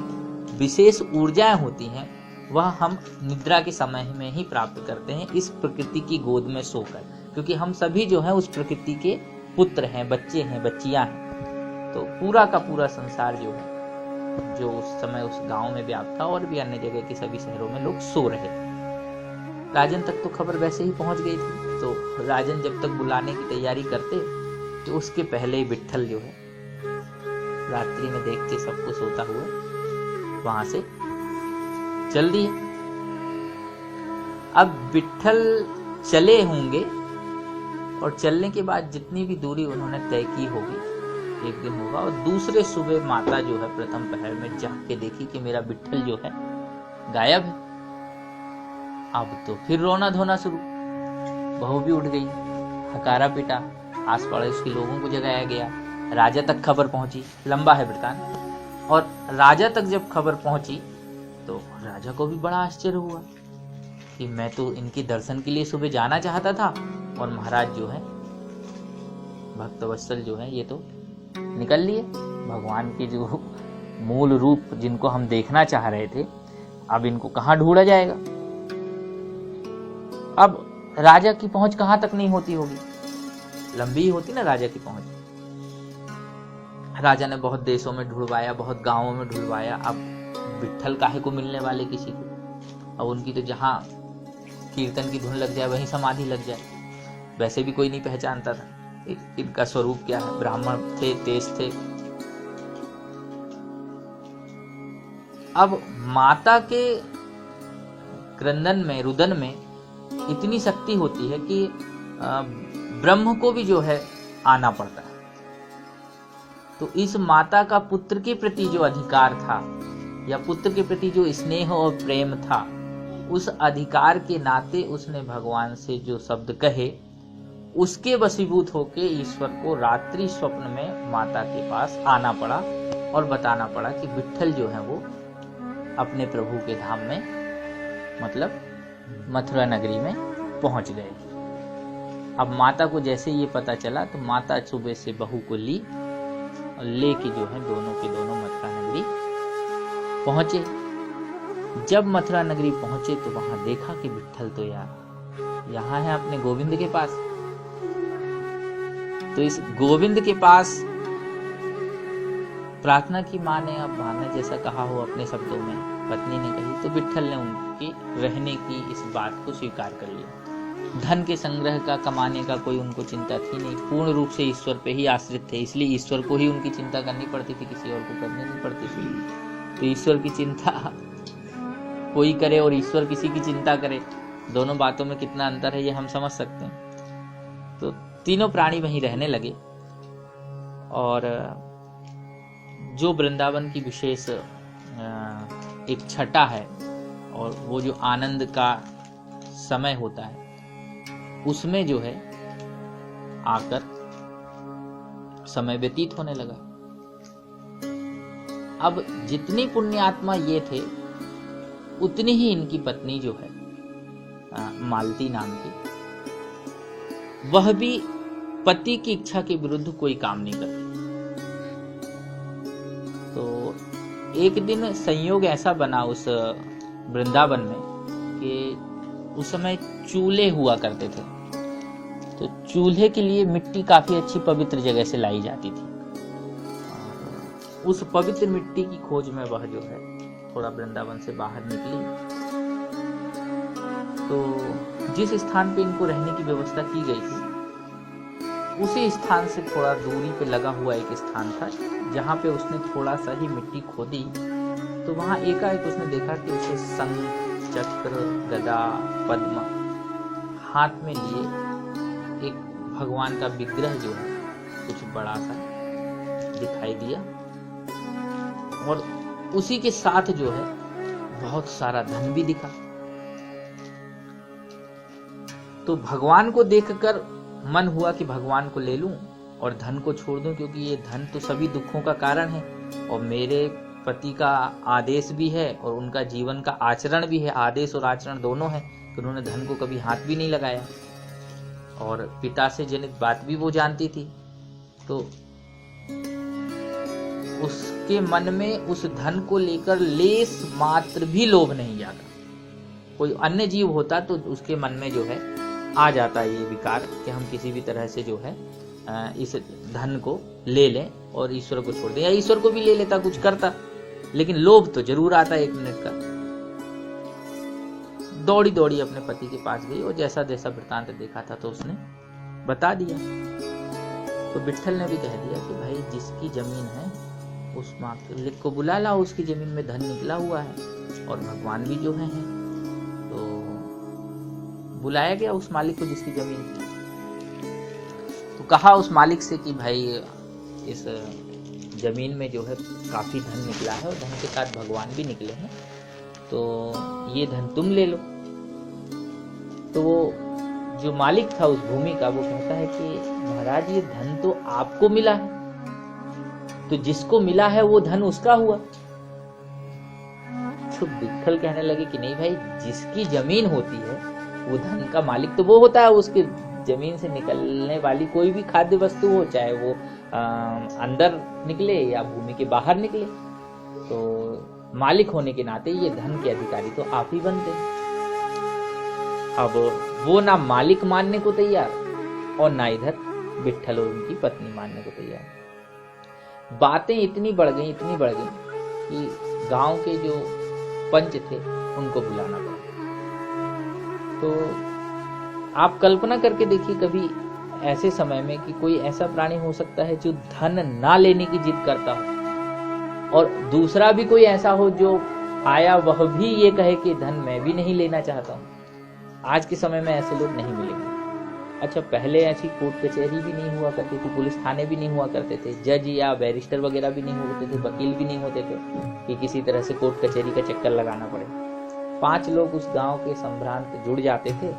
विशेष ऊर्जाएं होती हैं, वह हम निद्रा के समय में ही प्राप्त करते हैं, इस प्रकृति की गोद में सोकर, क्योंकि हम सभी जो है उस प्रकृति के पुत्र हैं, बच्चे हैं, बच्चियां हैं। तो पूरा का पूरा संसार जो है, जो उस समय उस गांव में व्याप्त था और भी अन्य जगह के सभी शहरों में लोग सो रहे। राजन तक तो खबर वैसे ही पहुंच गई थी। तो राजन जब तक बुलाने की तैयारी करते, तो उसके पहले ही विट्ठल जो है रात्रि में देख के सबको सोता हुआ वहां से चल दिए। अब विट्ठल चले होंगे और चलने के बाद जितनी भी दूरी उन्होंने तय की होगी, एक दिन होगा, और दूसरे सुबह माता जो है प्रथम पहर में जाग के देखी कि मेरा विट्ठल जो है गायब है। अब तो फिर रोना धोना शुरू। बहू भी उठ गई, हकारा पिटा, आस पड़ोस के लोगों को जगाया गया, राजा तक खबर पहुंची। लंबा है वृतांत। और राजा तक जब खबर पहुंची तो राजा को भी बड़ा आश्चर्य हुआ कि मैं तो इनके दर्शन के लिए सुबह जाना चाहता था, और महाराज जो है भक्तवत्सल जो है ये तो निकल लिए। भगवान के जो मूल रूप जिनको हम देखना चाह रहे थे, अब इनको कहाँ ढूंढा जाएगा। अब राजा की पहुंच कहां तक नहीं होती होगी, लंबी ही होती ना राजा की पहुंच। राजा ने बहुत देशों में ढूंढवाया, बहुत गांवों में ढूंढवाया। अब विट्ठल काहे को मिलने वाले किसी को। अब उनकी तो जहां कीर्तन की धुन लग जाए वहीं समाधि लग जाए। वैसे भी कोई नहीं पहचानता था इनका स्वरूप क्या है। ब्राह्मण थे, तेज थे। अब माता के क्रंदन में, रुदन में इतनी शक्ति होती है कि ब्रह्म को भी जो है आना पड़ता है। तो इस माता का पुत्र के प्रति जो अधिकार था, या पुत्र के प्रति जो स्नेह और प्रेम था, उस अधिकार के नाते उसने भगवान से जो शब्द कहे, उसके वशीभूत होके ईश्वर को रात्रि स्वप्न में माता के पास आना पड़ा और बताना पड़ा कि विट्ठल जो है वो अपने प्रभु के धाम में, मतलब मथुरा नगरी में पहुंच गए। अब माता को जैसे ये पता चला तो माता सुबह से बहू को ली और लेके जो है दोनों के दोनों मथुरा नगरी पहुंचे। जब मथुरा नगरी पहुंचे तो वहां देखा कि विट्ठल तो यार यहाँ है अपने गोविंद के पास। तो इस गोविंद के पास प्रार्थना की मां ने, अब मां ने जैसा कहा हो अपने शब्दों में, पत्नी ने कही, तो विट्ठल ने उनकी रहने की इस बात को स्वीकार कर लिया। धन के संग्रह का, कमाने का कोई उनको चिंता थी नहीं। पूर्ण रूप से ईश्वर पे ही आश्रित थे, इसलिए ईश्वर को ही उनकी चिंता करनी पड़ती थी, किसी और को करनी नहीं पड़ती थी। तो ईश्वर की चिंता कोई करे और ईश्वर किसी की चिंता करे, दोनों बातों में कितना अंतर है ये हम समझ सकते हैं। तो तीनों प्राणी वहीं रहने लगे। और जो वृंदावन की विशेष एक छटा है, और वो जो आनंद का समय होता है, उसमें जो है आकर समय व्यतीत होने लगा। अब जितनी पुण्यात्मा ये थे, उतनी ही इनकी पत्नी जो है मालती नाम की, वह भी पति की इच्छा के विरुद्ध कोई काम नहीं करती। तो एक दिन संयोग ऐसा बना उस वृंदावन में कि उस समय चूल्हे हुआ करते थे। तो चूल्हे के लिए मिट्टी काफी अच्छी पवित्र जगह से लाई जाती थी। उस पवित्र मिट्टी की खोज में वह जो है थोड़ा वृंदावन से बाहर निकली। तो जिस स्थान पे इनको रहने की व्यवस्था की गई थी, उसी स्थान से थोड़ा दूरी पे लगा हुआ एक स्थान था, जहाँ पे उसने थोड़ा सा ही मिट्टी खोदी। तो वहां एकाएक उसने देखा कि उसे शंख, चक्र, गदा, पद्म हाथ में लिए एक भगवान का विग्रह जो है कुछ बड़ा सा दिखाई दिया, और उसी के साथ जो है बहुत सारा धन भी दिखा। तो भगवान को देखकर मन हुआ कि भगवान को ले लूं और धन को छोड़ दूं, क्योंकि ये धन तो सभी दुखों का कारण है, और मेरे पति का आदेश भी है और उनका जीवन का आचरण भी है। आदेश और आचरण दोनों है। तो उन्होंने धन को कभी हाथ भी नहीं लगाया, और पिता से जनित बात भी वो जानती थी। तो उसके मन में उस धन को लेकर लेस मात्र भी लोभ नहीं जागा। कोई अन्य जीव होता तो उसके मन में जो है आ जाता ये विकार कि हम किसी भी तरह से जो है इस धन को ले लें और ईश्वर को छोड़ दें, या ईश्वर को भी ले लेता, कुछ करता, लेकिन लोभ तो जरूर आता 1 मिनट का। दौड़ी दौड़ी अपने पति के पास गई और जैसा जैसा वृतांत देखा था तो उसने बता दिया। तो विट्ठल ने भी कह दिया कि भाई जिसकी जमीन है उस मालिक को बुला लाओ, उसकी जमीन में धन निकला हुआ है और भगवान भी जो है। तो बुलाया गया उस मालिक को जिसकी जमीन थी। तो कहा उस मालिक से कि भाई इस जमीन में जो है काफी धन निकला है और धन के साथ भगवान भी निकले हैं, तो ये धन तुम ले लो। तो वो जो मालिक था उस भूमि का वो कहता है कि महाराज ये धन तो आपको मिला है, तो जिसको मिला है वो धन उसका हुआ। तो विट्ठल कहने लगे कि नहीं भाई, जिसकी जमीन होती है वो धन का मालिक तो वो होता है, उसके जमीन से निकलने वाली कोई भी खाद्य वस्तु हो, चाहे वो अंदर निकले या भूमि के बाहर निकले, तो मालिक होने के नाते ये धन के अधिकारी तो आप ही बनते हैं। अब वो ना मालिक मानने को तैयार और ना इधर विट्ठल और उनकी पत्नी मानने को तैयार। बातें इतनी बढ़ गई कि गांव के जो पंच थे उनको बुलाना पड़ा। तो आप कल्पना करके देखिए कभी ऐसे समय में कि कोई ऐसा प्राणी हो सकता है जो धन ना लेने की जिद करता हो, और दूसरा भी कोई ऐसा हो जो आया वह भी ये कहे कि धन मैं भी नहीं लेना चाहता हूं। आज के समय में ऐसे लोग नहीं मिलेंगे। अच्छा, पहले ऐसी कोर्ट कचहरी भी नहीं हुआ करती थी, पुलिस थाने भी नहीं हुआ करते थे, जज या बैरिस्टर वगैरह भी नहीं होते थे, वकील भी नहीं होते थे कि किसी तरह से कोर्ट कचहरी का चक्कर लगाना पड़े। 5 लोग उस गांव के संभ्रांत जुड़ जाते थे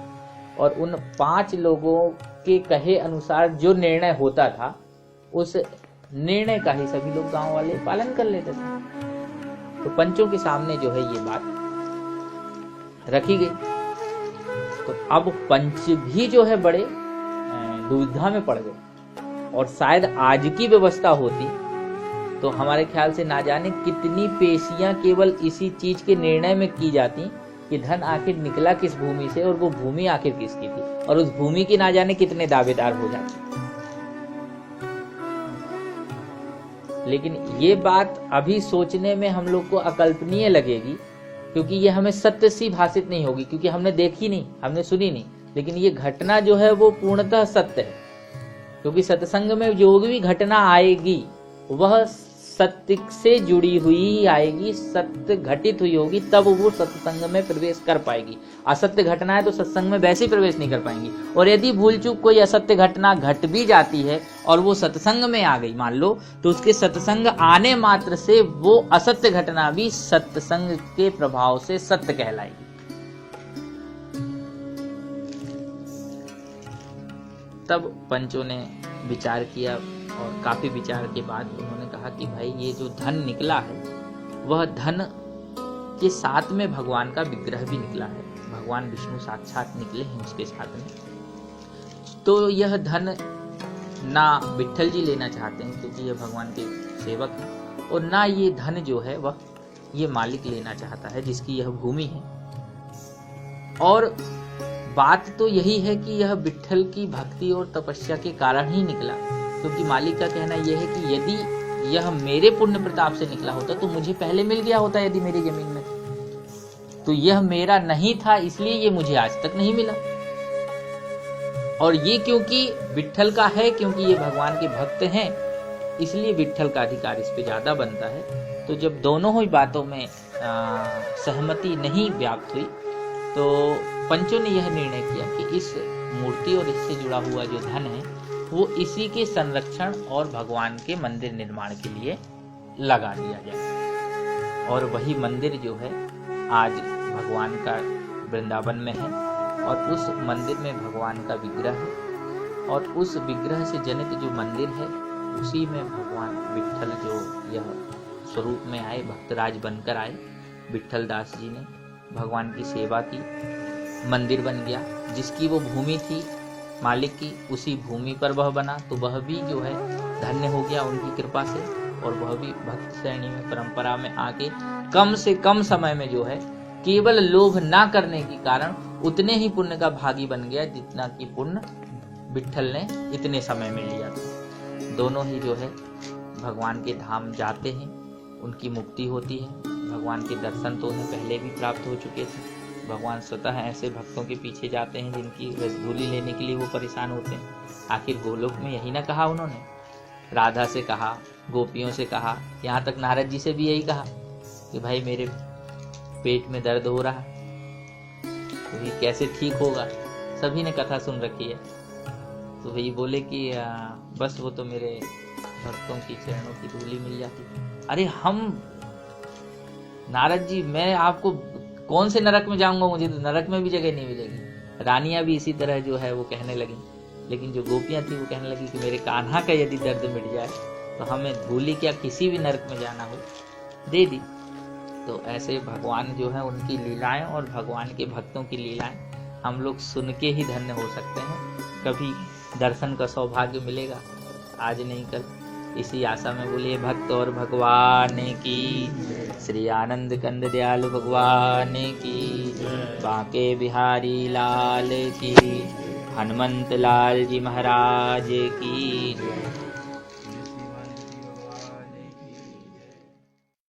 और उन 5 लोगों के कहे अनुसार जो निर्णय होता था उस निर्णय का ही सभी लोग गांव वाले पालन कर लेते थे। तो पंचों के सामने जो है ये बात रखी गई। तो अब पंच भी जो है बड़े दुविधा में पड़ गए, और शायद आज की व्यवस्था होती तो हमारे ख्याल से ना जाने कितनी पेशियां केवल इसी चीज के निर्णय में की जाती कि धन आखिर निकला किस भूमि से और वो भूमि आखिर किसकी थी, और उस भूमि की ना जाने कितने दावेदार हो जाते। लेकिन ये बात अभी सोचने में हम लोग को अकल्पनीय लगेगी, क्योंकि ये हमें सत्य सी भाषित नहीं होगी, क्योंकि हमने देखी नहीं, हमने सुनी नहीं। लेकिन ये घटना जो है वो पूर्णतः सत्य है, क्योंकि सत्संग में जो भी घटना आएगी वह सत्य से जुड़ी हुई आएगी, सत्य घटित हुई होगी, तब वो सत्संग में प्रवेश कर पाएगी। असत्य घटना है तो सत्संग में वैसे ही प्रवेश नहीं कर पाएंगी। और यदि भूल चूक कोई असत्य घटना घट भी जाती है और वो सत्संग में आ गई मान लो, तो उसके सत्संग आने मात्र से वो असत्य घटना भी सत्संग के प्रभाव से सत्य कहलाएगी। तब पंचों ने विचार किया और काफी विचार के बाद उन्होंने कहा कि भाई ये जो धन निकला है वह धन के साथ में भगवान का विग्रह भी निकला है, भगवान विष्णु साक्षात निकले हैं उसके साथ में। तो यह धन ना विट्ठल जी लेना चाहते हैं क्योंकि यह भगवान के सेवक हैं, और ना ये धन जो है वह ये मालिक लेना चाहता है जिसकी यह भूमि है। और बात तो यही है कि यह विट्ठल की भक्ति और तपस्या के कारण ही निकला, क्योंकि मालिक का कहना यह है कि यदि यह मेरे पुण्य प्रताप से निकला होता तो मुझे पहले मिल गया होता, यदि मेरी जमीन में, तो यह मेरा नहीं था इसलिए ये मुझे आज तक नहीं मिला। और ये क्योंकि विट्ठल का है, क्योंकि ये भगवान के भक्त हैं, इसलिए विट्ठल का अधिकार इस पे ज्यादा बनता है। तो जब दोनों ही बातों में सहमति नहीं व्याप्त हुई तो पंचों ने यह निर्णय किया कि इस मूर्ति और इससे जुड़ा हुआ जो धन है वो इसी के संरक्षण और भगवान के मंदिर निर्माण के लिए लगा दिया जाए। और वही मंदिर जो है आज भगवान का वृंदावन में है, और उस मंदिर में भगवान का विग्रह है, और उस विग्रह से जनित जो मंदिर है उसी में भगवान विट्ठल जो यह स्वरूप में आए, भक्तराज बनकर आए। विट्ठल दास जी ने भगवान की सेवा की, मंदिर बन गया। जिसकी वो भूमि थी मालिक की, उसी भूमि पर वह बना, तो वह भी जो है धन्य हो गया उनकी कृपा से, और वह भी भक्त श्रेणी में परंपरा में आके कम से कम समय में जो है केवल लोभ ना करने के कारण उतने ही पुण्य का भागी बन गया जितना कि पुण्य विट्ठल ने इतने समय में लिया था। दोनों ही जो है भगवान के धाम जाते हैं, उनकी मुक्ति होती है। भगवान के दर्शन तो उन्हें पहले भी प्राप्त हो चुके थे। भगवान स्वतः ऐसे भक्तों के पीछे जाते हैं जिनकी रसधूली लेने के लिए वो परेशान होते हैं। आखिर गोलोक में यही ना कहा उन्होंने, राधा से कहा, गोपियों से कहा, यहाँ तक नारद जी से भी यही कहा कि भाई मेरे पेट में दर्द हो रहा है, तो ये कैसे ठीक होगा। सभी ने कथा सुन रखी है। तो वही बोले कि बस वो तो मेरे भक्तों की चरणों की धूली मिल जाती। अरे हम नारद जी, मैं आपको कौन से नरक में जाऊंगा, मुझे तो नरक में भी जगह नहीं मिलेगी। रानियां भी इसी तरह जो है वो कहने लगी, लेकिन जो गोपियां थी वो कहने लगी कि मेरे कान्हा का यदि दर्द मिट जाए तो हमें धूली क्या किसी भी नरक में जाना हो दे दी। तो ऐसे भगवान जो है उनकी लीलाएं और भगवान के भक्तों की लीलाएं हम लोग सुन के ही धन्य हो सकते हैं। कभी दर्शन का सौभाग्य मिलेगा, आज नहीं कल। इसी आशा में बोलिए भक्त और भगवान की, श्री आनंद कंद दयालु भगवान की, बांके बिहारी लाल की, हनुमंत लाल जी महाराज की।